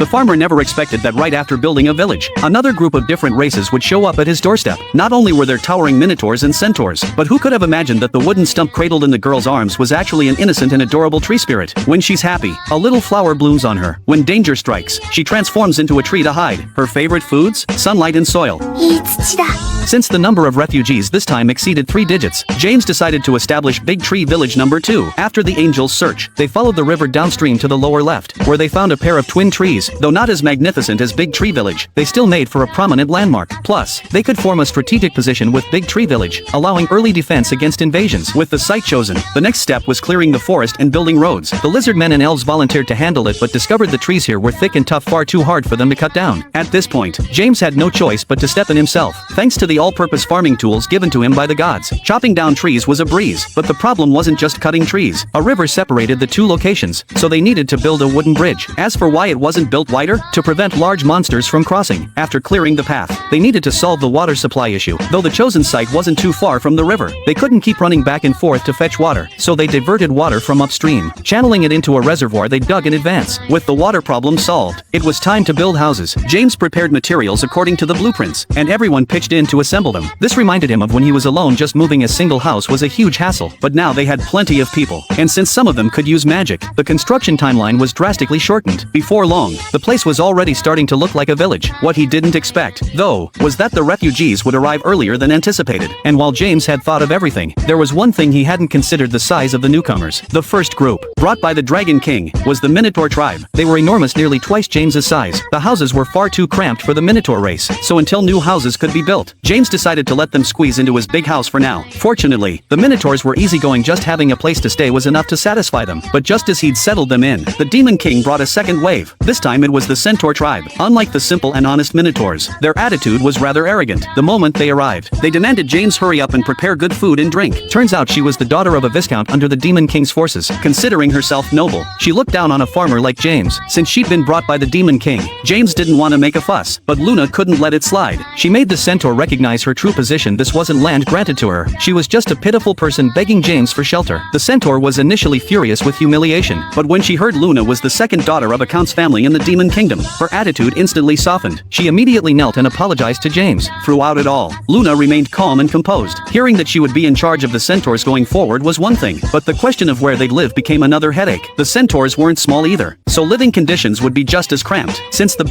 The farmer never expected that right after building a village, another group of different races would show up at his doorstep. Not only were there towering Minotaurs and Centaurs, but who could have imagined that the wooden stump cradled in the girl's arms was actually an innocent and adorable tree spirit? When she's happy, a little flower blooms on her. When danger strikes, she transforms into a tree to hide. Her favorite foods? Sunlight and soil. いい土だ。 Since the number of refugees this time exceeded 3 digits, James decided to establish Big Tree Village number 2. After the angels' search, they followed the river downstream to the lower left, where they found a pair of twin trees. Though not as magnificent as Big Tree Village, they still made for a prominent landmark. Plus, they could form a strategic position with Big Tree Village, allowing early defense against invasions. With the site chosen, the next step was clearing the forest and building roads. The lizard men and elves volunteered to handle it but discovered the trees here were thick and tough, far too hard for them to cut down. At this point, James had no choice but to step in himself, thanks to the all-purpose farming tools given to him by the gods. Chopping down trees was a breeze, but the problem wasn't just cutting trees. A river separated the two locations, so they needed to build a wooden bridge. As for why it wasn't built wider, to prevent large monsters from crossing. After clearing the path, they needed to solve the water supply issue. Though the chosen site wasn't too far from the river, they couldn't keep running back and forth to fetch water, so they diverted water from upstream, channeling it into a reservoir they dug in advance. With the water problem solved, it was time to build houses. James prepared materials according to the blueprints, and everyone pitched in to assemble them. This reminded him of when he was alone. Just moving a single house was a huge hassle, but now they had plenty of people, and since some of them could use magic, the construction timeline was drastically shortened. Before long, the place was already starting to look like a village. What he didn't expect, though, was that the refugees would arrive earlier than anticipated. And while James had thought of everything, there was one thing he hadn't considered: the size of the newcomers. The first group, brought by the Dragon King, was the Minotaur tribe. They were enormous, nearly twice James's size. The houses were far too cramped for the Minotaur race, so until new houses could be built, James decided to let them squeeze into his big house for now. Fortunately, the Minotaurs were easygoing. Just having a place to stay was enough to satisfy them. But just as he'd settled them in, the Demon King brought a second wave. This time it was the Centaur tribe. Unlike the simple and honest Minotaurs, their attitude was rather arrogant. The moment they arrived, they demanded James hurry up and prepare good food and drink. Turns out she was the daughter of a viscount under the Demon King's forces. Considering herself noble, she looked down on a farmer like James. Since she'd been brought by the Demon King, James didn't want to make a fuss, but Luna couldn't let it slide. She made the Centaur recognize her true position. This wasn't land granted to her. She was just a pitiful person begging James for shelter. The Centaur was initially furious with humiliation, but when she heard Luna was the second daughter of a count's family in the Demon Kingdom, her attitude instantly softened. She immediately knelt and apologized to James. Throughout it all, Luna remained calm and composed. Hearing that she would be in charge of the Centaurs going forward was one thing, but the question of where they'd live became another headache. The Centaurs weren't small either, so living conditions would be just as cramped. Since the